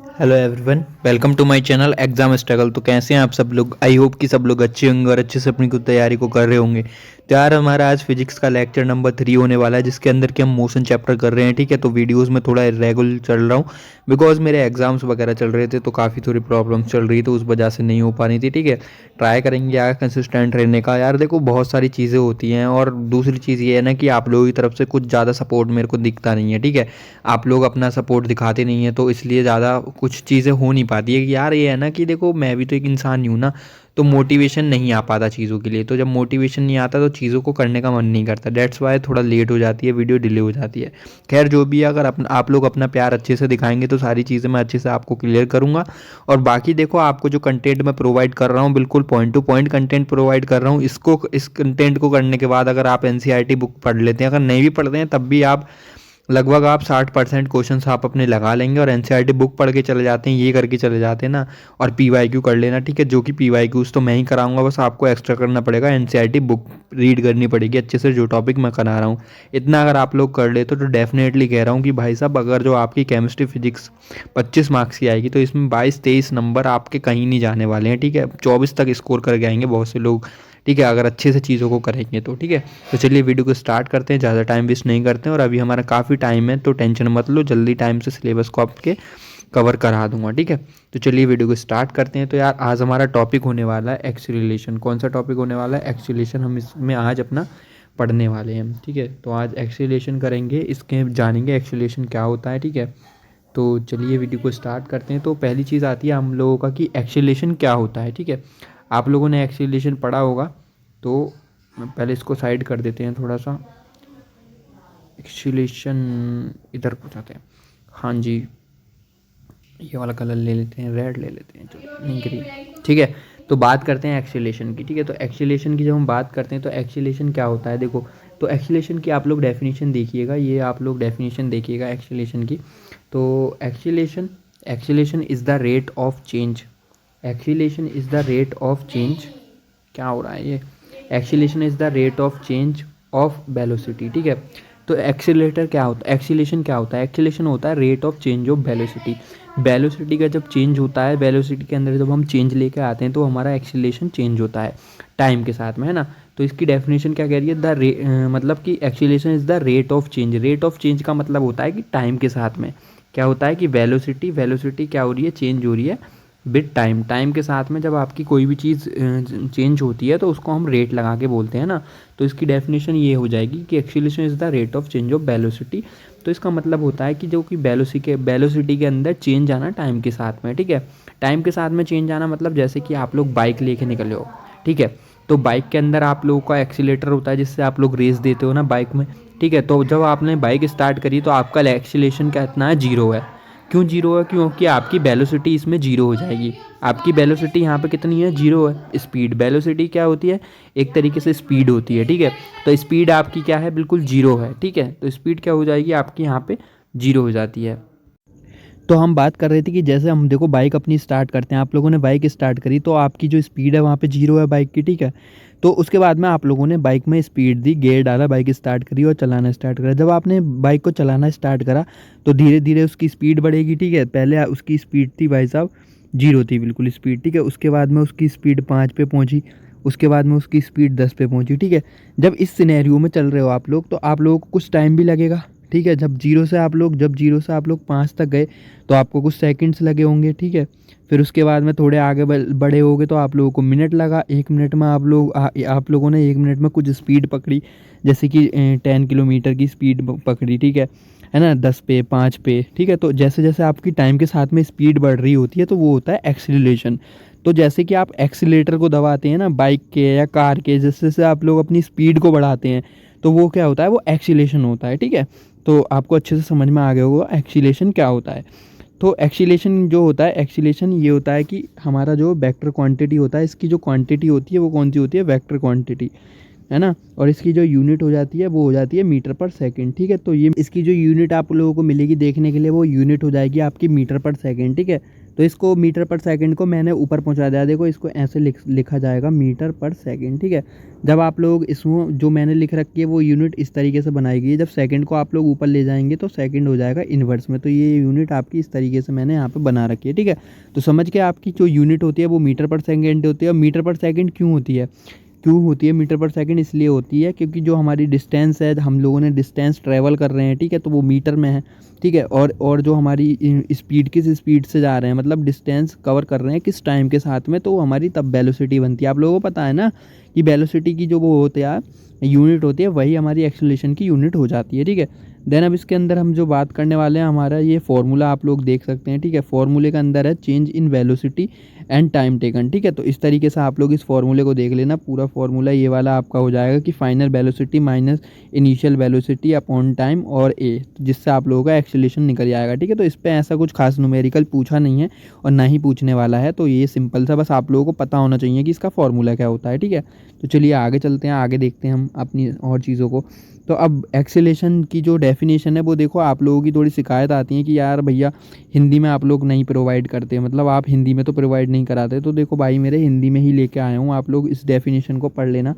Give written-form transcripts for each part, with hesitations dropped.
Hello everyone, welcome to my channel exam struggle. तो कैसे हैं आप सब लोग? आई होप कि सब लोग अच्छे होंगे और अच्छे से अपनी कुछ तैयारी को कर रहे होंगे। तो यार हमारा आज फिजिक्स का लेक्चर नंबर 3 होने वाला है, जिसके अंदर कि हम मोशन चैप्टर कर रहे हैं। ठीक है, तो वीडियोस में थोड़ा इरेगुलर चल रहा हूँ बिकॉज मेरे एग्जाम्स वगैरह चल रहे थे, तो काफ़ी थोड़ी प्रॉब्लम्स चल रही थी, उस वजह से नहीं हो पा रही थी। ठीक है, ट्राई करेंगे यार कंसिस्टेंट रहने का। यार देखो, बहुत सारी चीज़ें होती हैं और दूसरी चीज़ ये है ना कि आप लोगों की तरफ से कुछ ज़्यादा सपोर्ट मेरे को दिखता नहीं है। ठीक है, आप लोग अपना सपोर्ट दिखाते नहीं है, तो इसलिए ज़्यादा कुछ चीज़ें हो नहीं पाती है कि यार ये है ना कि देखो, मैं भी तो एक इंसान ही हूँ ना, तो मोटिवेशन नहीं आ पाता चीज़ों के लिए। तो जब मोटिवेशन नहीं आता तो चीज़ों को करने का मन नहीं करता। डेट्स वाई थोड़ा लेट हो जाती है, वीडियो डिले हो जाती है। खैर जो भी है, अगर आप लोग अपना प्यार अच्छे से दिखाएंगे तो सारी चीज़ें मैं अच्छे से आपको क्लियर करूँगा। और बाकी देखो, आपको जो कंटेंट मैं प्रोवाइड कर रहा हूँ, बिल्कुल point two point content provide कर रहा हूँ। इस कंटेंट को करने के बाद अगर आप एनसीईआरटी बुक पढ़ लेते हैं, अगर नहीं भी पढ़ते हैं तब भी आप लगभग 60% क्वेश्चन आप अपने लगा लेंगे और एनसीईआरटी बुक पढ़ के चले जाते हैं, ये करके चले जाते हैं ना। और पीवाईक्यू कर लेना। ठीक है, जो कि पीवाईक्यूज तो मैं ही कराऊंगा, बस आपको एक्स्ट्रा करना पड़ेगा, एनसीईआरटी बुक रीड करनी पड़ेगी अच्छे से, जो टॉपिक मैं करा रहा हूँ। इतना अगर आप लोग कर लेते तो डेफिनेटली कह रहा हूँ कि भाई साहब, अगर जो आपकी केमिस्ट्री फिजिक्स 25 मार्क्स की आएगी तो इसमें 22-23 नंबर आपके कहीं नहीं जाने वाले हैं। ठीक है, 24 तक स्कोर करके आएंगे बहुत से लोग। ठीक है, अगर अच्छे से चीज़ों को करेंगे तो। ठीक है, तो चलिए वीडियो को स्टार्ट करते हैं, ज़्यादा टाइम वेस्ट नहीं करते हैं। और अभी हमारा काफ़ी टाइम है, तो टेंशन मत लो, जल्दी टाइम से सिलेबस को आपके कवर करा दूंगा। ठीक है, तो चलिए वीडियो को स्टार्ट करते हैं। तो यार आज हमारा टॉपिक होने वाला है एक्सीलरेशन। कौन सा टॉपिक होने वाला है? एक्सीलरेशन। हम इसमें आज अपना पढ़ने वाले हैं। ठीक है, तो आज एक्सीलरेशन करेंगे, इसके जानेंगे एक्सीलरेशन क्या होता है। ठीक है, तो चलिए वीडियो को स्टार्ट करते हैं। तो पहली चीज़ आती है हम लोगों का कि एक्सीलरेशन क्या होता है। ठीक है, आप लोगों ने एक्सीलरेशन पढ़ा होगा, तो पहले इसको साइड कर देते हैं थोड़ा सा। एक्सीलरेशन इधर पहुँचाते हैं। हाँ जी, ये वाला कलर ले लेते हैं, रेड ले लेते हैं, चलो नहीं ग्रीन। ठीक है, तो बात करते हैं एक्सीलरेशन की। ठीक है, तो एक्सीलरेशन की जब हम बात करते हैं तो एक्सीलरेशन क्या होता है, देखो। तो एक्सीलरेशन की आप लोग डेफिनेशन देखिएगा, ये आप लोग डेफिनेशन देखिएगा एक्सीलरेशन की। तो acceleration acceleration is the rate of change. Acceleration is the rate of change. क्या हो रहा है ये? Acceleration is the rate of change of velocity. ठीक है, तो एक्सीलरेटर क्या होता है, एक्सीलरेशन क्या होता है? एक्सीलरेशन होता है rate of change of velocity. Velocity का जब चेंज होता है, वेलोसिटी के अंदर जब हम चेंज लेके आते हैं तो हमारा एक्सीलरेशन चेंज होता है टाइम के साथ में, है ना। तो इसकी डेफिनेशन क्या कह रही है? मतलब कि acceleration is the rate of change. Rate of change का मतलब होता है कि टाइम के साथ में क्या होता है कि वेलोसिटी क्या हो रही है? चेंज हो रही है विद टाइम। टाइम के साथ में जब आपकी कोई भी चीज़ चेंज होती है तो उसको हम रेट लगा के बोलते हैं ना। तो इसकी डेफिनेशन ये हो जाएगी कि acceleration is the rate of change of velocity. तो इसका मतलब होता है कि जो कि वेलोसिटी के अंदर चेंज आना टाइम के साथ में। ठीक है, टाइम के साथ में चेंज आना मतलब जैसे कि आप लोग बाइक लेके निकले हो। ठीक है, तो बाइक के अंदर आप लोगों का एक्सीलेटर होता है, जिससे आप लोग रेस देते हो ना बाइक में। ठीक है, तो जब आपने बाइक स्टार्ट करी तो आपका एक्सीलरेशन कितना है? जीरो है। क्यों जीरो है? क्योंकि आपकी वेलोसिटी इसमें जीरो हो जाएगी। आपकी वेलोसिटी यहाँ पे कितनी है? जीरो है। स्पीड, वेलोसिटी क्या होती है? एक तरीके से स्पीड होती है। ठीक है, तो स्पीड आपकी क्या है? बिल्कुल जीरो है। ठीक है, तो स्पीड क्या हो जाएगी आपकी? यहाँ पे जीरो हो जाती है। तो हम बात कर रहे थे कि जैसे हम देखो बाइक अपनी स्टार्ट करते हैं, आप लोगों ने बाइक स्टार्ट करी तो आपकी जो स्पीड है वहाँ पे जीरो है बाइक की। ठीक है, तो उसके बाद में आप लोगों ने बाइक में स्पीड दी, गियर डाला, बाइक स्टार्ट करी और चलाना स्टार्ट करा। जब आपने बाइक को चलाना स्टार्ट करा तो धीरे धीरे उसकी स्पीड बढ़ेगी। ठीक है, पहले उसकी स्पीड थी भाई साहब जीरो थी बिल्कुल स्पीड। ठीक है, उसके बाद में उसकी स्पीड 5 पे पहुँची, उसके बाद में उसकी स्पीड 10 पे पहुँची। ठीक है, जब इस सिनेरियो में चल रहे हो आप लोग तो आप लोगों को कुछ टाइम भी लगेगा। ठीक है, जब जीरो से आप लोग 5 तक गए तो आपको कुछ सेकंड्स लगे होंगे। ठीक है, फिर उसके बाद में थोड़े आगे बड़े हो गए तो आप लोगों को मिनट लगा। 1 मिनट में आप लोगों ने 1 मिनट में कुछ स्पीड पकड़ी, जैसे कि 10 किलोमीटर की स्पीड पकड़ी। ठीक है ना, 10 पे, 5 पे। ठीक है, तो जैसे जैसे आपकी टाइम के साथ में स्पीड बढ़ रही होती है तो वो होता है एक्सीलरेशन। तो जैसे कि आप एक्सीलेटर को दबाते हैं ना बाइक के या कार के, जैसे जैसे आप लोग अपनी स्पीड को बढ़ाते हैं तो वो क्या होता है? वो एक्सीलरेशन होता है। ठीक है, तो आपको अच्छे से समझ में आ गया होगा एक्सीलरेशन क्या होता है। तो एक्सीलरेशन जो होता है, एक्सीलरेशन ये होता है कि हमारा जो वेक्टर क्वांटिटी होता है, इसकी जो क्वांटिटी होती है वो कौन सी होती है? वेक्टर क्वांटिटी, है ना। और इसकी जो यूनिट हो जाती है वो हो जाती है मीटर पर सेकंड। ठीक है, तो ये इसकी जो यूनिट आप लोगों को मिलेगी देखने के लिए, वो यूनिट हो जाएगी आपकी मीटर पर सेकंड। ठीक है, तो इसको मीटर पर सेकंड को मैंने ऊपर पहुंचा दिया, देखो इसको ऐसे लिखा जाएगा मीटर पर सेकंड, ठीक है। जब आप लोग इसमें जो मैंने लिख रखी है वो यूनिट इस तरीके से बनाई गई है, जब सेकंड को आप लोग ऊपर ले जाएंगे तो सेकंड हो जाएगा इन्वर्स में। तो ये यूनिट आपकी इस तरीके से मैंने यहाँ पे बना रखी है, ठीक है। तो समझ के आपकी जो यूनिट होती है वो मीटर पर सेकेंड होती है। और मीटर पर सेकेंड क्यों होती है मीटर पर सेकंड? इसलिए होती है क्योंकि जो हमारी डिस्टेंस है, हम लोगों ने डिस्टेंस ट्रैवल कर रहे हैं, ठीक है, तो वो मीटर में है, ठीक है। और जो हमारी स्पीड किस स्पीड से जा रहे हैं, मतलब डिस्टेंस कवर कर रहे हैं किस टाइम के साथ में, तो हमारी तब वेलोसिटी बनती है। आप लोगों को पता है ना कि वेलोसिटी की जो वो होते हैं यूनिट होती है वही हमारी एक्सेलरेशन की यूनिट हो जाती है, ठीक है। देन अब इसके अंदर हम जो बात करने वाले हैं, हमारा ये फॉर्मूला आप लोग देख सकते हैं, ठीक है। फॉर्मूले के अंदर है change in velocity and time taken, ठीक है। तो इस तरीके से आप लोग इस फॉर्मूले को देख लेना। पूरा फॉर्मूला ये वाला आपका हो जाएगा कि final velocity minus initial velocity upon time और ए, जिससे आप लोगों का एक्सेलरेशन निकल जाएगा, ठीक है। तो इस पर ऐसा कुछ खास न्यूमेरिकल पूछा नहीं है और ना ही पूछने वाला है, तो ये सिंपल सा बस आप लोगों को पता होना चाहिए कि इसका फॉर्मूला क्या होता है, ठीक है। तो चलिए आगे चलते हैं, आगे देखते हैं हम अपनी और चीज़ों को। तो अब एक्सेलरेशन की जो डेफिनेशन है वो देखो, आप लोगों की थोड़ी शिकायत आती है कि यार भैया हिंदी में आप लोग नहीं प्रोवाइड करते, मतलब आप हिंदी में तो प्रोवाइड नहीं कराते। तो देखो भाई मेरे हिंदी में ही लेके आया हूँ, आप लोग इस डेफिनेशन को पढ़ लेना,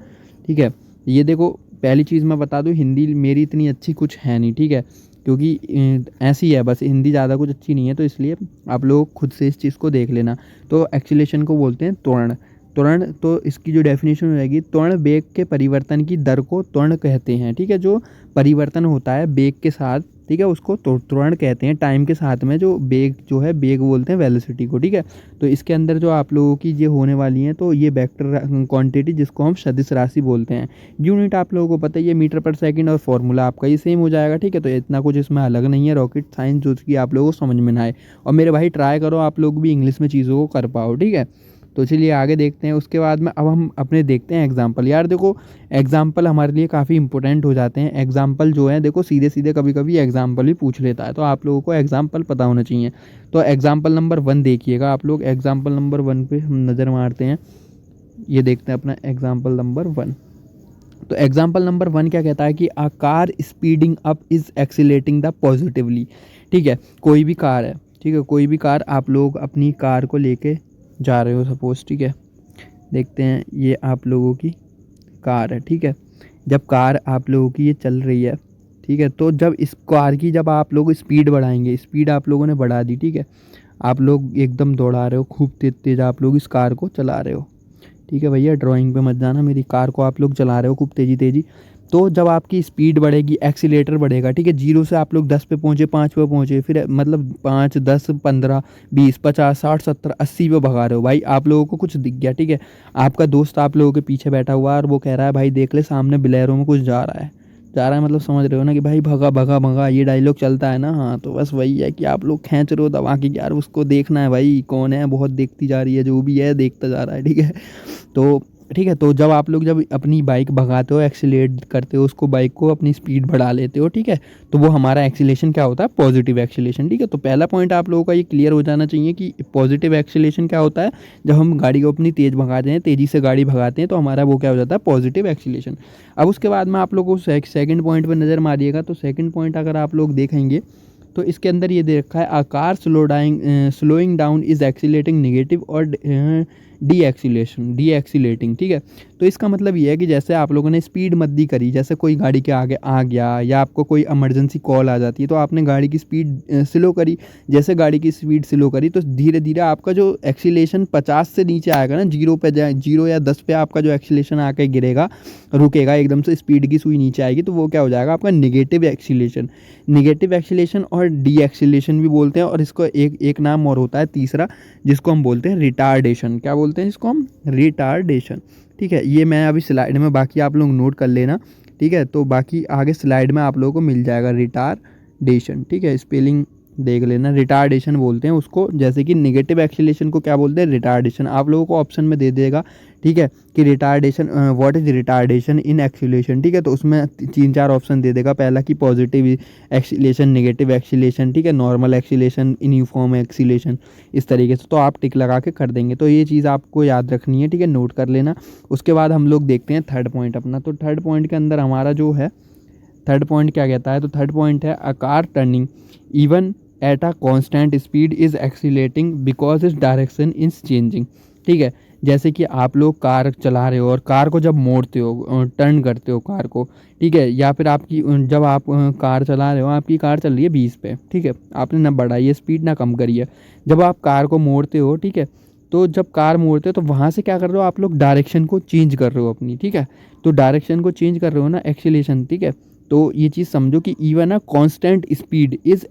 ठीक है। ये देखो पहली चीज़ मैं बता दूँ, हिंदी मेरी इतनी अच्छी कुछ है नहीं, ठीक है, क्योंकि ऐसी है बस, हिंदी ज़्यादा कुछ अच्छी नहीं है, तो इसलिए आप लोग खुद से इस चीज़ को देख लेना। तो एक्सेलरेशन को बोलते हैं त्वरण। त्वरण, तो इसकी जो डेफिनेशन हो जाएगी, त्वरण वेग के परिवर्तन की दर को त्वरण कहते हैं, ठीक है। जो परिवर्तन होता है वेग के साथ, ठीक है, उसको त्वरण कहते हैं। टाइम के साथ में जो वेग जो है, वेग बोलते हैं वेलोसिटी को, ठीक है। तो इसके अंदर जो आप लोगों की ये होने वाली हैं, तो ये वेक्टर क्वांटिटी जिसको हम सदिश राशि बोलते हैं, यूनिट आप लोगों को पता है ये मीटर पर सेकंड, और फॉर्मूला आपका ये सेम हो जाएगा, ठीक है। तो इतना कुछ इसमें अलग नहीं है रॉकेट साइंस जो कि आप लोगों को समझ में ना आए। और मेरे भाई ट्राई करो आप लोग भी इंग्लिश में चीज़ों को कर पाओ, ठीक है। तो चलिए आगे देखते हैं। उसके बाद में अब हम अपने देखते हैं एग्जाम्पल। यार देखो एग्जाम्पल हमारे लिए काफ़ी इंपॉर्टेंट हो जाते हैं। एग्जाम्पल जो है देखो सीधे सीधे कभी कभी एग्जाम्पल भी पूछ लेता है, तो आप लोगों को एग्जाम्पल पता होना चाहिए। तो एग्जाम्पल नंबर 1 देखिएगा आप लोग। एग्जाम्पल नंबर 1 पे हम नज़र मारते हैं, ये देखते हैं अपना एग्जाम्पल नंबर 1। तो एग्जाम्पल नंबर 1 क्या कहता है कि a car speeding up is accelerating the positively, ठीक है। कोई भी कार है, ठीक है, कोई भी कार, आप लोग अपनी कार को लेके जा रहे हो सपोज, ठीक है। देखते हैं ये आप लोगों की कार है, ठीक है। जब कार आप लोगों की ये चल रही है, ठीक है, तो जब इस कार की जब आप लोग स्पीड बढ़ाएंगे, स्पीड आप लोगों ने बढ़ा दी, ठीक है, आप लोग एकदम दौड़ा रहे हो, खूब तेज तेज आप लोग इस कार को चला रहे हो, ठीक है भैया, ड्राइंग पे मत जाना, मेरी कार को आप लोग चला रहे हो खूब तेज़ी तेज़ी। तो जब आपकी स्पीड बढ़ेगी, एक्सीलेटर बढ़ेगा, ठीक है, 0 से आप लोग 10 पे पहुँचे, 5 पे पहुँचे, फिर मतलब 5, 10, 15, 20, 50, 60, 70, 80 पे भगा रहे हो भाई, आप लोगों को कुछ दिख गया, ठीक है, आपका दोस्त आप लोगों के पीछे बैठा हुआ है और वो कह रहा है भाई देख ले सामने बिलेरो में कुछ जा रहा है, मतलब समझ रहे हो ना कि भाई भगा भगा भगा, ये डायलॉग चलता है ना। हाँ तो बस वही है कि आप लोग खींच रहे हो दबा के, यार उसको देखना है भाई कौन है, बहुत देखती जा रही है, जो भी है देखता जा रहा है, ठीक है। तो ठीक है, तो जब आप लोग जब अपनी बाइक भगाते हो, एक्सीलेट करते हो उसको, बाइक को अपनी स्पीड बढ़ा लेते हो, ठीक है, तो वो हमारा एक्सीलेशन क्या होता है, पॉजिटिव एक्सीलेशन, ठीक है। तो पहला पॉइंट आप लोगों का ये क्लियर हो जाना चाहिए कि पॉजिटिव एक्सीलेशन क्या होता है। जब हम गाड़ी को अपनी तेज़ भगाते हैं, तेज़ी से गाड़ी भगाते हैं, तो हमारा वो क्या हो जाता है, पॉजिटिव एक्सीलेशन। अब उसके बाद में आप लोग को सेकंड पॉइंट पर नज़र मारिएगा। तो सेकंड पॉइंट अगर आप लोग देखेंगे तो इसके अंदर ये दे रखा है, a car slowing down is accelerating negative और डी एक्सीलेटिंग, ठीक है। तो इसका मतलब ये है कि जैसे आप लोगों ने स्पीड मद्दी करी, जैसे कोई गाड़ी के आगे आ गया या आपको कोई इमरजेंसी कॉल आ जाती है, तो आपने गाड़ी की स्पीड स्लो करी, जैसे गाड़ी की स्पीड स्लो करी तो धीरे धीरे आपका जो एक्सीलेशन 50 से नीचे आएगा ना, 0 पे जाए, 0 या 10 पे आपका जो एक्सीलेशन आके गिरेगा, रुकेगा एकदम से, स्पीड की सुई नीचे आएगी, तो वो क्या हो जाएगा आपका नेगेटिव एक्सीलेशन। नेगेटिव एक्सीलेशन और डी एक्सीलेशन भी बोलते हैं, और इसको एक नाम और होता है तीसरा, जिसको हम बोलते हैं रिटार्डेशन। क्या बोलते हैं इसको हम, रिटार्डेशन, ठीक है। ये मैं अभी स्लाइड में, बाकी आप लोग नोट कर लेना, ठीक है। तो बाकी आगे स्लाइड में आप लोगों को मिल जाएगा रिटार्डेशन, ठीक है, स्पेलिंग देख लेना, रिटार्डेशन बोलते हैं उसको। जैसे कि नेगेटिव एक्सीलेशन को क्या बोलते हैं, रिटार्डेशन। आप लोगों को ऑप्शन में दे देगा, ठीक है, कि retardation, what is retardation in acceleration, ठीक है। तो उसमें 3-4 ऑप्शन दे देगा। पहला कि पॉजिटिव एक्सीलेशन, नेगेटिव एक्सीलेशन, ठीक है, नॉर्मल एक्सीलेशन, यूनिफॉर्म एक्सीलेशन, इस तरीके से। तो आप टिक लगा के कर देंगे। तो ये चीज़ आपको याद रखनी है, ठीक है, नोट कर लेना। उसके बाद हम लोग देखते हैं थर्ड पॉइंट अपना। तो थर्ड पॉइंट के अंदर हमारा जो है, थर्ड पॉइंट क्या कहता है, तो थर्ड पॉइंट है, a car turning even at a constant speed is accelerating because its direction is changing. ठीक है, जैसे कि आप लोग कार चला रहे हो और कार को जब मोड़ते हो, टर्न करते हो कार को, ठीक है, या फिर आपकी जब आप कार चला रहे हो, आपकी कार चल रही है 20 पे, ठीक है, आपने ना बढ़ाई है स्पीड ना कम करी है, जब आप कार को मोड़ते हो, ठीक है, तो जब कार मोड़ते हो तो वहाँ से क्या कर रहे हो आप लोग, डायरेक्शन को चेंज कर रहे हो अपनी। ठीक है, तो डायरेक्शन को चेंज कर रहे हो ना, एक्सीलेशन। ठीक है, तो ये चीज़ समझो कि even a constant speed is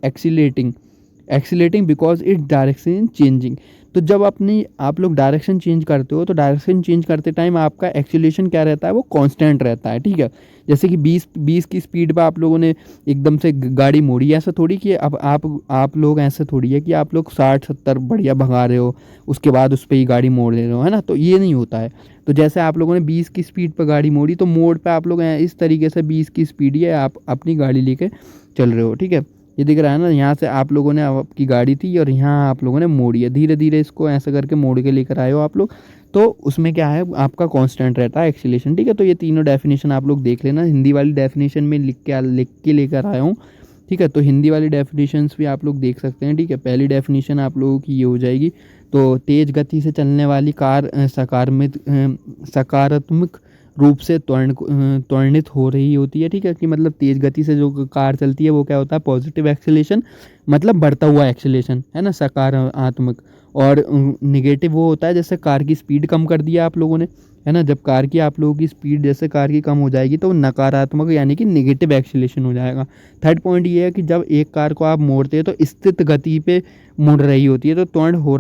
accelerating because its direction changing. तो जब अपनी आप लोग डायरेक्शन चेंज करते हो तो डायरेक्शन चेंज करते टाइम आपका एक्सीलेशन क्या रहता है, वो कांस्टेंट रहता है। ठीक है, जैसे कि 20 की स्पीड पे आप लोगों ने एकदम से गाड़ी मोड़ी, ऐसा थोड़ी कि अब आप लोग ऐसा थोड़ी है कि आप लोग 60-70 बढ़िया भगा रहे हो, उसके बाद उस पर ही गाड़ी मोड़ ले रहे हो, है ना, तो ये नहीं होता है। तो जैसे आप लोगों ने 20 की स्पीड पर गाड़ी मोड़ी, तो मोड़ पे आप लोग इस तरीके से 20 की स्पीड है, आप अपनी गाड़ी लेके चल रहे हो। ठीक है, ये दिख रहा है ना, यहाँ से आप लोगों ने आपकी गाड़ी थी और यहाँ आप लोगों ने मोड़ी है, धीरे धीरे इसको ऐसा करके मोड़ के लेकर आए हो आप लोग, तो उसमें क्या है, आपका कांस्टेंट रहता है एक्सीलेशन। ठीक है, तो ये तीनों डेफिनेशन आप लोग देख लेना, हिंदी वाली डेफिनेशन में लिख के लेकर आया हूँ। ठीक है, तो हिंदी वाली डेफिनेशंस भी आप लोग देख सकते हैं। ठीक है, पहली डेफिनेशन आप लोगों की ये हो जाएगी, तो तेज़ गति से चलने वाली कार सकारात्मक रूप से त्वरणित हो रही होती है। ठीक है, कि मतलब तेज़ गति से जो कार चलती है वो क्या होता है, पॉजिटिव एक्सीलेशन, मतलब बढ़ता हुआ एक्सीलेशन, है ना, सकारात्मक। और निगेटिव वो होता है जैसे कार की स्पीड कम कर दिया आप लोगों ने, है ना, जब कार की आप लोगों की स्पीड जैसे कार की कम हो जाएगी तो नकारात्मक यानी कि निगेटिव एक्सीलेशन हो जाएगा। थर्ड पॉइंट ये है कि जब एक कार को आप मोड़ते हैं तो स्थिर गति पे मुड़ रही होती है, तो त्वरण हो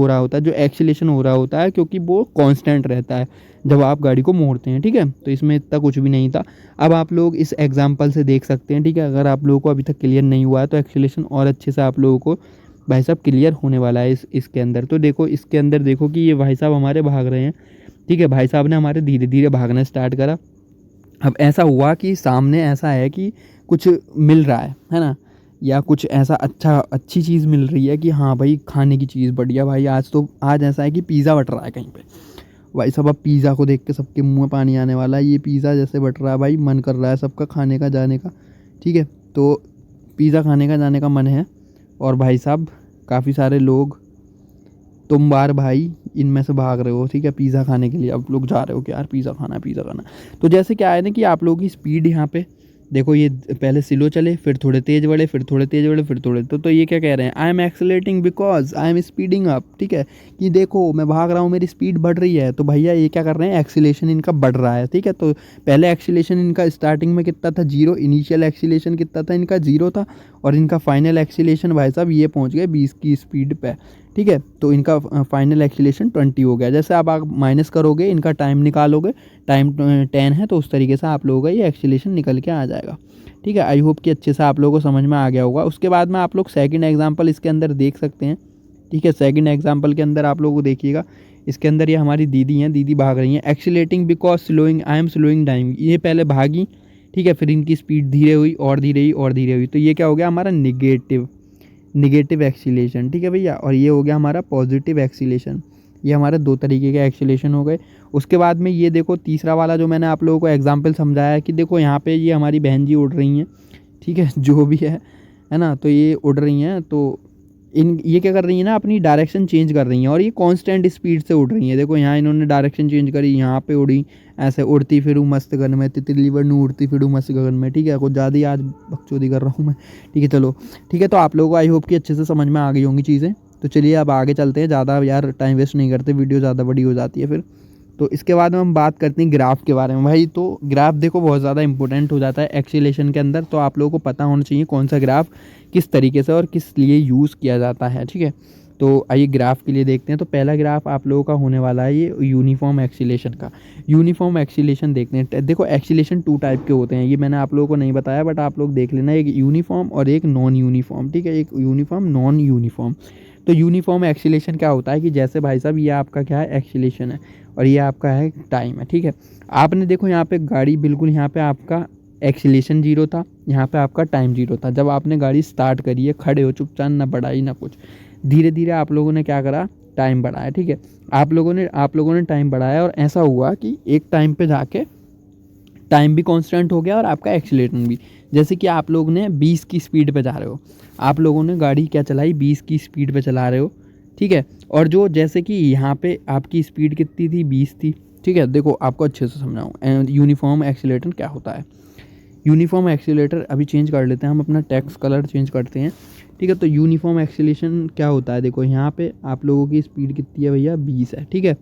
रहा होता है, जो एक्सीलेशन हो रहा होता है, क्योंकि वो कांस्टेंट रहता है जब आप गाड़ी को मोड़ते हैं। ठीक है, तो इसमें इतना कुछ भी नहीं था। अब आप लोग इस एग्जाम्पल से देख सकते हैं। ठीक है, अगर आप लोगों को अभी तक क्लियर नहीं हुआ है तो एक्सीलेशन और अच्छे से आप लोगों को भाई साहब क्लियर होने वाला है इसके अंदर। तो देखो, इसके अंदर देखो कि ये भाई साहब हमारे भाग रहे हैं। ठीक है, भाई साहब ने हमारे धीरे धीरे भागना स्टार्ट करा। अब ऐसा हुआ कि सामने ऐसा है कि कुछ मिल रहा है ना, या कुछ ऐसा अच्छी चीज़ मिल रही है कि हाँ भाई खाने की चीज़ बढ़िया भाई, आज ऐसा है कि पिज़्ज़ा बट रहा है कहीं पे। भाई साहब अब पिज़्ज़ा को देख के सबके मुंह में पानी आने वाला है, ये पिज़्ज़ा जैसे बट रहा है भाई, मन कर रहा है सबका खाने का, जाने का। ठीक है, तो पिज़्ज़ा खाने का जाने का मन है, और भाई साहब काफ़ी सारे लोग, तुम बार भाई इनमें से भाग रहे हो। ठीक है, पिज़्ज़ा खाने के लिए आप लोग जा रहे हो कि यार पिज़्ज़ा खाना, पिज़्ज़ा खाना। तो जैसे क्या है ना कि आप लोगों की स्पीड यहाँ पे देखो, ये पहले स्लो चले, फिर थोड़े तेज़ बढ़े, फिर थोड़े तेज़ बढ़े, फिर थोड़े, तो ये क्या कह रहे हैं, I am accelerating because I am speeding up. ठीक है, कि देखो मैं भाग रहा हूँ, मेरी स्पीड बढ़ रही है, तो भैया ये क्या कर रहे हैं, एक्सीलेशन इनका बढ़ रहा है। ठीक है, तो पहले एक्सीलेशन इनका स्टार्टिंग में कितना था, 0, इनिशियल एक्सीलेशन कितना था इनका, 0 था, और इनका फाइनल एक्सीलेशन भाई साहब ये पहुँच गए 20 की स्पीड पे। ठीक है, तो इनका फाइनल एक्सीलेशन 20 हो गया। जैसे आप माइनस करोगे, इनका टाइम निकालोगे, टाइम 10 है, तो उस तरीके से आप लोगों का ये एक्सीलेशन निकल के आ जाएगा। ठीक है, आई होप कि अच्छे से आप लोगों को समझ में आ गया होगा। उसके बाद में आप लोग सेकंड एग्जांपल इसके अंदर देख सकते हैं। ठीक है, सेकंड एग्जांपल के अंदर आप लोगों को देखिएगा, इसके अंदर ये हमारी दीदी हैं, दीदी भाग रही हैं, accelerating because slowing, I am slowing down. ये पहले भागी, ठीक है, फिर इनकी स्पीड धीरे हुई और धीरे हुई और धीरे हुई, तो ये क्या हो गया हमारा निगेटिव एक्सीलेशन। ठीक है भैया, और ये हो गया हमारा पॉजिटिव एक्सीलेशन। ये हमारे दो तरीके के एक्सीलेशन हो गए। उसके बाद में ये देखो तीसरा वाला जो मैंने आप लोगों को एग्जांपल समझाया है कि देखो यहाँ पे ये हमारी बहन जी उड़ रही हैं। ठीक है, जो भी है ना, तो ये उड़ रही हैं, तो ये क्या कर रही हैं ना, अपनी डायरेक्शन चेंज कर रही हैं, और ये कांस्टेंट स्पीड से उड़ रही हैं। देखो यहाँ इन्होंने डायरेक्शन चेंज करी, यहाँ पे उड़ी, ऐसे उड़ती फिरूँ मस्त गगन में, तितली बनूँ उड़ती फिरूँ मस्त गगन में। ठीक है, कुछ ज़्यादा ही आज बकचोदी कर रहा हूँ मैं। ठीक है, चलो ठीक है, तो आप लोगों को आई होप कि अच्छे से समझ में आ गई होंगी चीज़ें। तो चलिए अब आगे चलते हैं, ज़्यादा यार टाइम वेस्ट नहीं करते, वीडियो ज़्यादा बड़ी हो जाती है फिर। तो इसके बाद में हम बात करते हैं ग्राफ के बारे में। भाई तो ग्राफ देखो बहुत ज़्यादा इंपॉर्टेंट हो जाता है एक्सीलेशन के अंदर, तो आप लोगों को पता होना चाहिए कौन सा ग्राफ किस तरीके से और किस लिए यूज़ किया जाता है। ठीक है, तो आइए ग्राफ के लिए देखते हैं। तो पहला ग्राफ आप लोगों का होने वाला है ये यूनिफॉर्म एक्सीलेशन का। यूनिफॉर्म एक्सीलेशन देखते हैं। देखो एक्सीलेशन 2 टाइप के होते हैं, ये मैंने आप लोगों को नहीं बताया, बट आप लोग देख लेना, एक यूनिफॉर्म और एक नॉन यूनिफॉर्म। ठीक है, एक यूनिफॉर्म नॉन यूनिफॉर्म। तो यूनिफॉर्म एक्सीलेशन क्या होता है कि जैसे भाई साहब ये आपका क्या है, एक्सीलेशन है, और ये आपका है टाइम है। ठीक है, आपने देखो यहाँ पे गाड़ी बिल्कुल, यहाँ पे आपका एक्सीलेशन 0 था, यहाँ पे आपका टाइम 0 था। जब आपने गाड़ी स्टार्ट करी है, खड़े हो चुपचाप, ना बढ़ाई ना कुछ, धीरे धीरे आप लोगों ने क्या करा, टाइम बढ़ाया। ठीक है, आप लोगों ने टाइम बढ़ाया, और ऐसा हुआ कि एक टाइम पे जाके टाइम भी कांस्टेंट हो गया और आपका एक्सीलेशन भी। जैसे कि आप लोग ने 20 की स्पीड पे जा रहे हो, आप लोगों ने गाड़ी क्या चलाई 20 की स्पीड पे चला रहे हो, ठीक है। और जो जैसे कि यहाँ पे आपकी स्पीड कितनी थी 20 थी, ठीक है। देखो आपको अच्छे से समझाऊँ यूनिफॉर्म एक्सीलरेटर क्या होता है। यूनिफॉर्म एक्सीलरेटर अभी चेंज कर लेते हैं, हम अपना टेक्स्ट कलर चेंज करते हैं, ठीक है। तो यूनिफॉर्म एक्सीलरेशन क्या होता है, देखो यहाँ पे आप लोगों की स्पीड कितनी है भैया 20 है, ठीक है।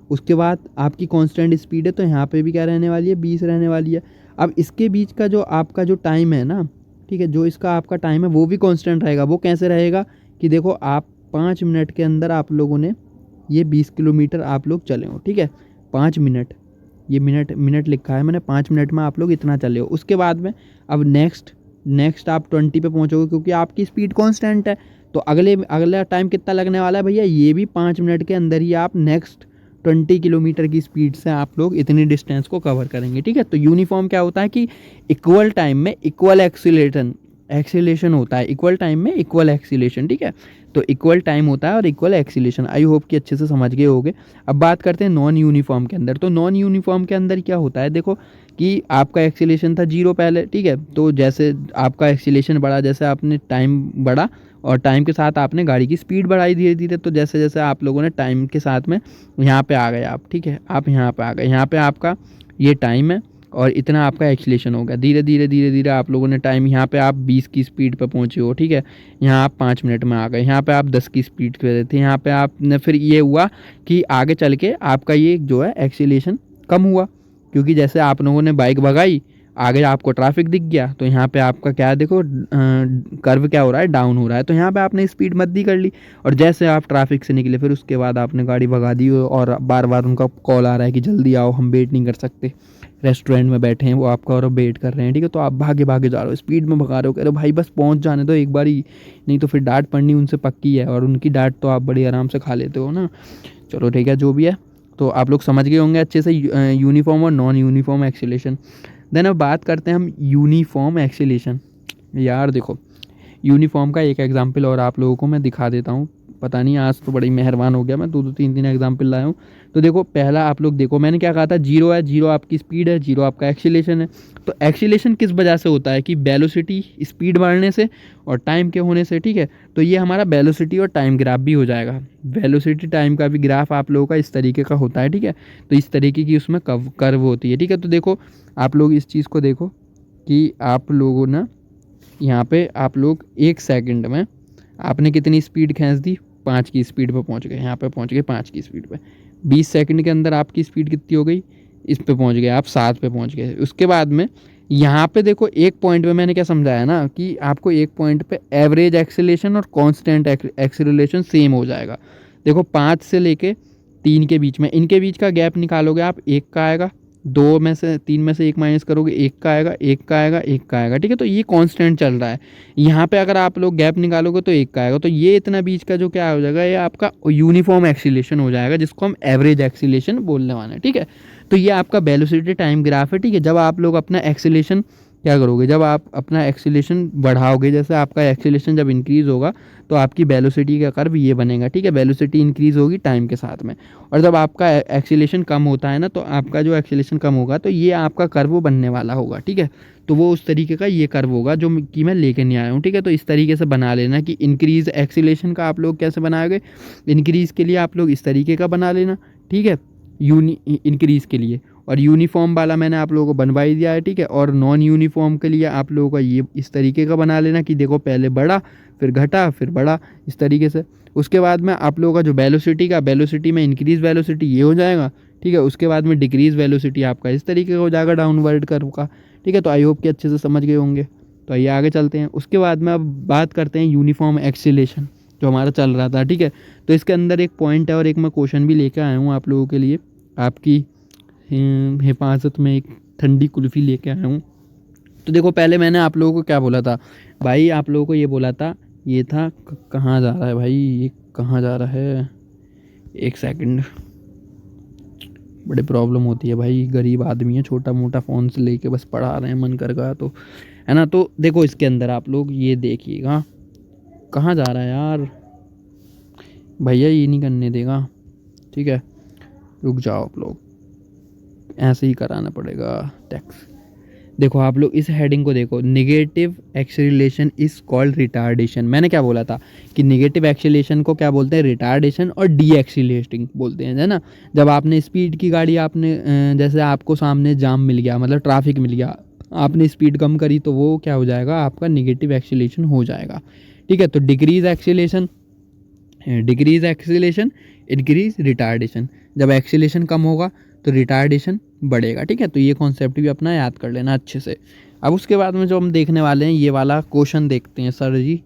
उसके बाद आपकी कांस्टेंट स्पीड है, तो यहाँ पे भी क्या रहने वाली है 20 रहने वाली है। अब इसके बीच का जो आपका जो टाइम है ना, ठीक है, जो इसका आपका टाइम है वो भी कांस्टेंट रहेगा। वो कैसे रहेगा कि देखो आप 5 मिनट के अंदर आप लोगों ने ये 20 किलोमीटर आप लोग चले हो, ठीक है। 5 मिनट, ये मिनट मिनट लिखा है मैंने, 5 मिनट में आप लोग इतना चले हो। उसके बाद में अब नेक्स्ट आप 20 पे पहुंचोगे, क्योंकि आपकी स्पीड कांस्टेंट है। तो अगला टाइम कितना लगने वाला है भैया, ये भी 5 मिनट के अंदर ही आप नेक्स्ट 20 किलोमीटर की स्पीड से आप लोग इतनी डिस्टेंस को कवर करेंगे, ठीक है। तो यूनिफॉर्म क्या होता है कि इक्वल टाइम में इक्वल एक्सीलेशन होता है, इक्वल टाइम में इक्वल एक्सीलेशन, ठीक है। तो इक्वल टाइम होता है और इक्वल एक्सीलेशन। आई होप कि अच्छे से समझ गए होगे। अब बात करते हैं नॉन यूनिफॉर्म के अंदर। तो नॉन यूनिफॉर्म के अंदर क्या होता है, देखो कि आपका एक्सीलेशन था 0 पहले, ठीक है। तो जैसे आपका एक्सीलेशन बढ़ा, जैसे आपने टाइम बढ़ा और टाइम के साथ आपने गाड़ी की स्पीड बढ़ाई धीरे धीरे। तो जैसे जैसे आप लोगों ने टाइम के साथ में यहाँ पे आ गए आप, ठीक है, आप यहाँ पे आ गए, यहाँ पे आपका ये टाइम है और इतना आपका एक्सीलेशन हो गया। धीरे धीरे धीरे धीरे आप लोगों ने टाइम, यहाँ पे आप 20 की स्पीड पे पहुँचे हो, ठीक है। यहाँ आप 5 मिनट में आ गए, यहाँ पे आप 10 की स्पीड पे थे, यहाँ पे आपने फिर ये हुआ कि आगे चल के आपका ये जो है एक्सीलेशन कम हुआ, क्योंकि जैसे आप लोगों ने बाइक भगाई, आगे आपको ट्रैफिक दिख गया, तो यहाँ पे आपका क्या है, देखो कर्व क्या हो रहा है, डाउन हो रहा है। तो यहाँ पे आपने स्पीड मद्दी कर ली और जैसे आप ट्रैफिक से निकले, फिर उसके बाद आपने गाड़ी भगा दी और बार बार उनका कॉल आ रहा है कि जल्दी आओ, हम वेट नहीं कर सकते, रेस्टोरेंट में बैठे हैं वो आपका और वेट कर रहे हैं, ठीक है। तो आप भागे भागे जा रहे हो, स्पीड में भगा रहे हो, कह रहे हो भाई बस पहुँच जाने दो एक बार ही, नहीं तो फिर डांट पड़नी उनसे पक्की है, और उनकी डांट तो आप बड़ी आराम से खा लेते हो ना। चलो ठीक है, जो भी है, तो आप लोग समझ गए होंगे अच्छे से यूनिफॉर्म और नॉन यूनिफॉर्म एक्सीलेशन। देन अब बात करते हैं हम यूनिफॉर्म एक्सीलेशन। यार देखो, यूनिफॉर्म का एक एग्जांपल और आप लोगों को मैं दिखा देता हूँ। पता नहीं आज तो बड़ी मेहरबान हो गया, मैं 2-3 एग्जांपल लाया हूँ। तो देखो पहला आप लोग देखो, मैंने क्या कहा था, 0 है, 0 आपकी स्पीड है, 0 आपका एक्सीलेशन है। तो एक्सीलेशन किस वजह से होता है कि वेलोसिटी स्पीड बढ़ने से और टाइम के होने से, ठीक है। तो ये हमारा वेलोसिटी और टाइम ग्राफ भी हो जाएगा। वेलोसिटी टाइम का भी ग्राफ आप लोगों का इस तरीके का होता है, ठीक है। तो इस तरीके की उसमें कर्व होती है, ठीक है। तो देखो आप लोग इस चीज़ को देखो कि आप लोगों ना यहाँ पे आप लोग 1 सेकंड में आपने कितनी स्पीड खींच दी, 5 की स्पीड पे पहुँच गए, यहाँ पे पहुँच गए 5 की स्पीड पे। 20 सेकंड के अंदर आपकी स्पीड कितनी हो गई, इस पे पहुँच गए आप 7 पे पहुँच गए। उसके बाद में यहाँ पे देखो एक पॉइंट पे मैंने क्या समझाया ना कि आपको एक पॉइंट पे एवरेज एक्सीलरेशन और कांस्टेंट एक्सीलरेशन सेम हो जाएगा। देखो 5 से लेके 3 के बीच में, इनके बीच का गैप निकालोगे आप, 1 का आएगा, 2 में से 3 में से 1 माइनस करोगे, 1 का आएगा, 1 का आएगा, 1 का आएगा, ठीक है। तो ये कांस्टेंट चल रहा है। यहाँ पे अगर आप लोग गैप निकालोगे तो 1 का आएगा। तो ये इतना बीच का जो क्या हो जाएगा, ये आपका यूनिफॉर्म एक्सीलरेशन हो जाएगा, जिसको हम एवरेज एक्सीलरेशन बोलने वाले हैं, ठीक है। तो ये आपका वेलोसिटी टाइम ग्राफ है, ठीक है। जब आप लोग अपना एक्सीलरेशन क्या करोगे, जब आप अपना एक्सीलरेशन बढ़ाओगे, जैसे आपका एक्सीलरेशन जब इंक्रीज़ होगा तो आपकी वेलोसिटी का कर्व ये बनेगा, ठीक है। वेलोसिटी इंक्रीज़ होगी टाइम के साथ में, और जब आपका एक्सीलरेशन कम होता है ना, तो आपका जो एक्सीलरेशन कम होगा तो ये आपका कर्व बनने वाला होगा, ठीक है। तो वो उस तरीके का ये कर्व होगा जो कि मैं लेके नहीं आया हूँ, ठीक है। तो इस तरीके से बना लेना कि इंक्रीज़ एक्सीलरेशन का आप लोग कैसे बनाओगे, इंक्रीज़ के लिए आप लोग इस तरीके का बना लेना, ठीक है, इंक्रीज़ के लिए। और यूनिफॉर्म वाला मैंने आप लोगों को बनवा ही दिया है, ठीक है। और नॉन यूनिफॉर्म के लिए आप लोगों का ये इस तरीके का बना लेना कि देखो पहले बढ़ा, फिर घटा, फिर बढ़ा, इस तरीके से। उसके बाद में आप लोगों का जो वेलोसिटी में इंक्रीज़ वेलोसिटी ये हो जाएगा, ठीक है। उसके बाद में डिक्रीज़ वेलोसिटी आपका इस तरीके का हो जाएगा डाउनवर्ड कर्व का, ठीक है। तो आई होप कि अच्छे से समझ गए होंगे। तो आइए आगे चलते हैं। उसके बाद में अब बात करते हैं यूनिफॉर्म एक्सीलरेशन जो हमारा चल रहा था, ठीक है। तो इसके अंदर एक पॉइंट है और एक मैं क्वेश्चन भी लेकर आया हूँ आप लोगों के लिए, आपकी हिफाजत में एक ठंडी कुल्फ़ी लेके आया हूँ। तो देखो पहले मैंने आप लोगों को क्या बोला था भाई, आप लोगों को ये बोला था, ये था कहाँ जा रहा है भाई, ये कहाँ जा रहा है, 1 सेकंड, बड़े प्रॉब्लम होती है भाई, गरीब आदमी है, छोटा मोटा फ़ोन से लेके बस पढ़ा रहे हैं मन कर गया तो, है ना। तो देखो इसके अंदर आप लोग ये देखिएगा, कहाँ जा रहा है यार भैया, ये नहीं करने देगा, ठीक है। रुक जाओ आप लोग, ऐसे ही कराना पड़ेगा टैक्स। देखो आप लोग इस हेडिंग को देखो, negative acceleration is called retardation. मैंने क्या बोला था कि नेगेटिव एक्सेलरेशन को क्या बोलते हैं, रिटार्डेशन और डी एक्सीलरेटिंग बोलते हैं, है ना। जब आपने स्पीड की गाड़ी आपने जैसे आपको सामने जाम मिल गया, मतलब ट्रैफिक मिल गया, आपने स्पीड कम करी तो वो क्या हो जाएगा, आपका नेगेटिव एक्सेलरेशन हो जाएगा, ठीक है। तो डिक्रीज एक्सेलरेशन इंक्रीज रिटार्डेशन, जब एक्सेलरेशन कम होगा तो रिटार्डेशन बढ़ेगा, ठीक है। तो ये कॉन्सेप्ट भी अपना याद कर लेना अच्छे से। अब उसके बाद में जो हम देखने वाले हैं, ये वाला क्वेश्चन देखते हैं। सर जी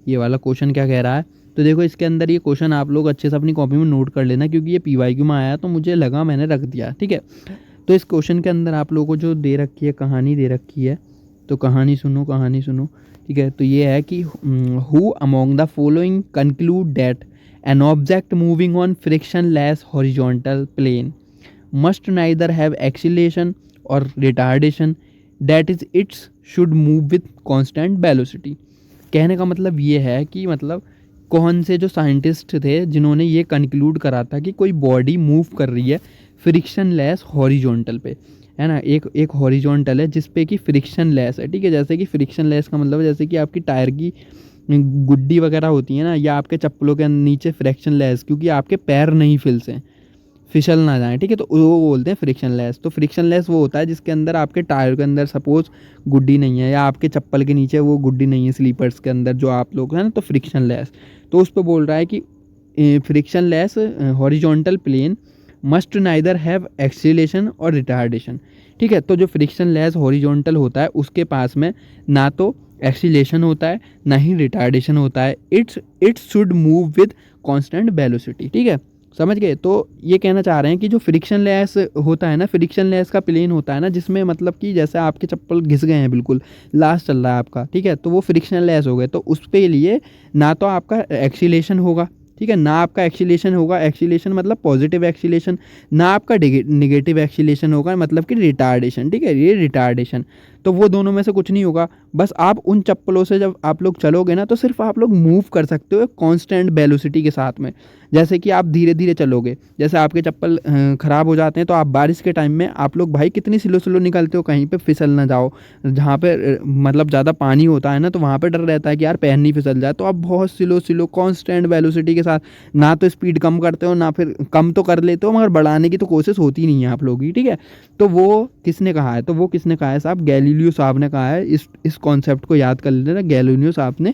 ये वाला क्वेश्चन क्या कह रहा है, तो देखो इसके अंदर ये क्वेश्चन आप लोग अच्छे से अपनी कॉपी में नोट कर लेना, क्योंकि ये PYQ में आया तो मुझे लगा मैंने रख दिया, ठीक है। तो इस क्वेश्चन के अंदर आप लोगों को जो दे रखी है, कहानी दे रखी है, तो कहानी सुनो, ठीक है। तो ये है कि who among the following conclude that an object moving on frictionless horizontal plane must neither have acceleration or retardation, that is it should move with constant velocity। कहने का मतलब ये है कि मतलब कौन से जो साइंटिस्ट थे जिन्होंने ये कंक्लूड करा था कि कोई बॉडी मूव कर रही है फ्रिक्शनलेस हॉरिजॉन्टल पे, है ना। एक हॉरिजॉन्टल है जिस पे कि फ्रिक्शनलेस है, ठीक है। जैसे कि फ्रिक्शनलेस का मतलब जैसे कि आपकी टायर की गुड्डी वगैरह होती है ना, या आपके चप्पलों के नीचे फ्रिक्शनलेस, क्योंकि आपके पैर नहीं फिसल ना जाए, ठीक है। तो वो बोलते हैं फ्रिक्शनलेस। तो फ्रिक्शनलेस वो होता है जिसके अंदर आपके टायर के अंदर सपोज गुड्डी नहीं है, या आपके चप्पल के नीचे वो गुड्डी नहीं है, स्लीपर्स के अंदर जो आप लोग हैं ना, तो फ्रिक्शनलेस। तो उस पर बोल रहा है कि frictionless horizontal plane must neither have acceleration और रिटार्डेशन, ठीक है। तो जो फ्रिक्शनलेस हॉरिजॉन्टल होता है उसके पास में ना तो एक्सीलरेशन होता है ना ही रिटार्डेशन होता है, it's should move with constant velocity, ठीक है। समझ गए। तो ये कहना चाह रहे हैं कि जो फ्रिक्शनलेस होता है ना, फ्रिक्शनलेस का प्लेन होता है ना, जिसमें मतलब कि जैसे आपके चप्पल घिस गए हैं, बिल्कुल लास्ट चल रहा है आपका, ठीक है, तो वो फ्रिक्शनलेस हो गए। तो उस पे लिए ना तो आपका एक्सीलेशन होगा, ठीक है, ना आपका एक्सीलेशन होगा, एक्सीलेशन मतलब पॉजिटिव एक्सीलेशन, ना आपका निगेटिव एक्सीलेशन होगा, मतलब कि रिटार्डेशन, ठीक है, ये रिटार्डेशन। तो वो दोनों में से कुछ नहीं होगा। बस आप उन चप्पलों से जब आप लोग चलोगे ना, तो सिर्फ आप लोग मूव कर सकते हो कांस्टेंट वेलोसिटी के साथ में। जैसे कि आप धीरे धीरे चलोगे, जैसे आपके चप्पल ख़राब हो जाते हैं, तो आप बारिश के टाइम में आप लोग भाई कितनी स्लो निकलते हो, कहीं पे फिसल ना जाओ। जहाँ पे मतलब ज़्यादा पानी होता है ना, तो वहाँ पे डर रहता है कि यार पैर नहीं फिसल जाए, तो आप बहुत स्लो कांस्टेंट वेलोसिटी के साथ, ना तो स्पीड कम करते हो, ना फिर कम तो कर लेते हो, मगर बढ़ाने की तो कोशिश होती नहीं है आप लोगों की, ठीक है। तो वो किसने कहा है, तो वो किसने कहा है साहब, गैलीलियो साहब ने कहा है। इस कॉन्सेप्ट को याद कर लेना, गैलीलियो साहब ने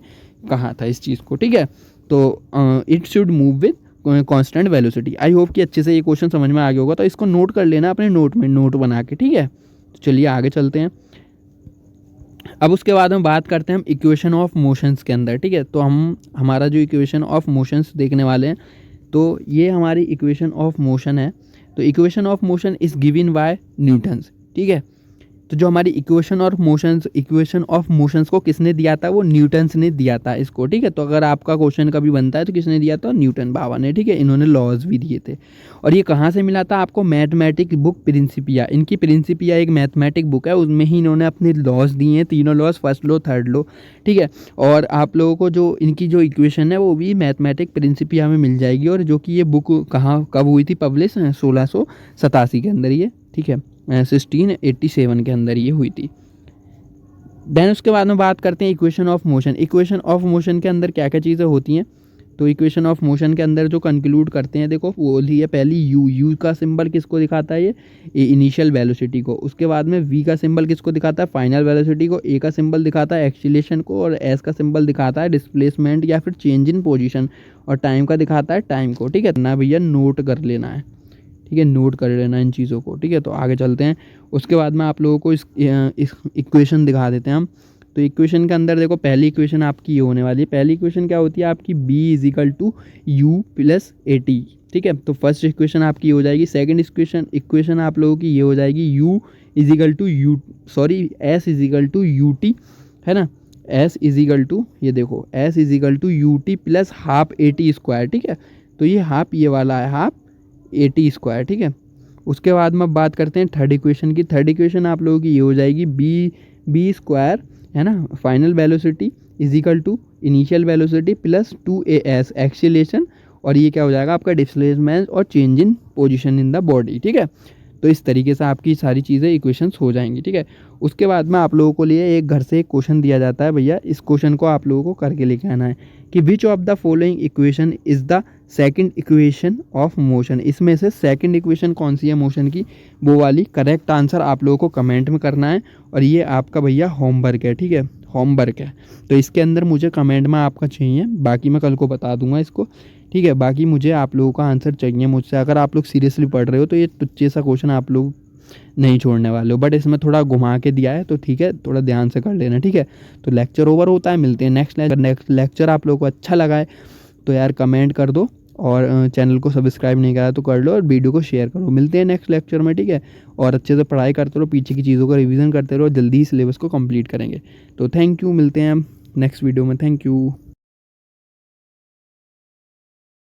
कहा था इस चीज़ को, ठीक है। तो it should move with constant velocity. I hope कि अच्छे से ये क्वेश्चन समझ में आ गया होगा। तो इसको नोट कर लेना अपने नोट में, नोट बना के, ठीक है। तो चलिए आगे चलते हैं। अब उसके बाद हम बात करते हैं हम इक्वेशन ऑफ मोशंस के अंदर, ठीक है। तो हमारा जो इक्वेशन ऑफ मोशंस देखने वाले हैं, तो ये हमारी इक्वेशन ऑफ मोशन है। तो equation of motion is given by Newton's, ठीक है। तो जो हमारी इक्वेशन ऑफ मोशंस को किसने दिया था, वो न्यूटन्स ने दिया था इसको, ठीक है। तो अगर आपका क्वेश्चन कभी बनता है तो किसने दिया था, न्यूटन बाबा ने, ठीक है। इन्होंने लॉज भी दिए थे। और ये कहाँ से मिला था आपको, मैथमेटिक बुक प्रिंसिपिया। इनकी प्रिंसिपिया एक मैथमेटिक बुक है, उसमें ही इन्होंने अपने लॉज दिए हैं, तीनों laws, first law, third law, ठीक है। और आप लोगों को जो इनकी जो इक्वेशन है वो भी मैथमेटिक प्रिंसिपिया में मिल जाएगी। और जो कि ये बुक कहाँ कब हुई थी पब्लिश, 1687 के अंदर ये, ठीक है, 1687 के अंदर ये हुई थी। देन उसके बाद में बात करते हैं equation of motion. Equation of motion के अंदर क्या क्या चीज़ें होती हैं, तो इक्वेशन ऑफ मोशन के अंदर जो कंक्लूड करते हैं, देखो वो है पहली यू का सिंबल किसको दिखाता है, ये इनिशियल वेलोसिटी को। उसके बाद में वी का सिंबल किसको दिखाता है, फाइनल वेलोसिटी को। ए का सिंबल दिखाता है एक्सीलरेशन को, और एस का सिंबल दिखाता है डिस्प्लेसमेंट या फिर चेंज इन पोजीशन, और टाइम का दिखाता है टाइम को, ठीक है ना भैया, नोट कर लेना है, ठीक है, नोट कर लेना इन चीज़ों को, ठीक है। तो आगे चलते हैं। उसके बाद में आप लोगों को इस इक्वेशन दिखा देते हैं हम। तो इक्वेशन के अंदर देखो पहली इक्वेशन आपकी ये होने वाली है। पहली इक्वेशन क्या होती है आपकी, b is equal to u plus a t, ठीक है। तो फर्स्ट इक्वेशन आपकी हो जाएगी। सेकंड इक्वेशन आप लोगों की ये हो जाएगी, u is equal to s is equal to u t, है ना, s इजिकल टू, ये देखो s is equal to u t plus half a t square, ठीक है। तो ये हाफ ये वाला है, हाफ ए टी स्क्वायर, ठीक है। उसके बाद में बात करते हैं थर्ड इक्वेशन की। थर्ड इक्वेशन आप लोगों की ये हो जाएगी, बी स्क्वायर, है ना, final velocity is equal to initial velocity plus 2as acceleration, और ये क्या हो जाएगा आपका डिस्प्लेसमेंट और change in position in the body, ठीक है। तो इस तरीके से आपकी सारी चीज़ें इक्वेशंस हो जाएंगी, ठीक है। उसके बाद में आप लोगों को लिए एक घर से एक क्वेश्चन दिया जाता है भैया, इस क्वेश्चन को आप लोगों को करके लेके आना है कि which of the following equation is the second equation of motion. इसमें से सेकंड इक्वेशन कौन सी है मोशन की, वो वाली करेक्ट आंसर आप लोगों को कमेंट में करना है। और ये आपका भैया होमवर्क है, ठीक है, होमवर्क है। तो इसके अंदर मुझे कमेंट में आपका चाहिए, बाकी मैं कल को बता दूंगा इसको, ठीक है। बाकी मुझे आप लोगों का आंसर चाहिए मुझसे। अगर आप लोग सीरियसली पढ़ रहे हो तो ये तुच्चे सा क्वेश्चन आप लोग नहीं छोड़ने वाले हो, बट इसमें थोड़ा घुमा के दिया है तो ठीक है, थोड़ा ध्यान से कर लेना, ठीक है। तो लेक्चर ओवर होता है, मिलते हैं नेक्स्ट लेक्चर। आप लोगों को अच्छा लगा है तो यार कमेंट कर दो, और चैनल को सब्सक्राइब नहीं करा तो कर लो, और वीडियो को शेयर करो। मिलते हैं नेक्स्ट लेक्चर में, ठीक है। और अच्छे से पढ़ाई करते रहो, पीछे की चीज़ों का रिवीजन करते रहो, जल्दी ही सिलेबस को कंप्लीट करेंगे। तो थैंक यू, मिलते हैं हम नेक्स्ट वीडियो में। Thank you.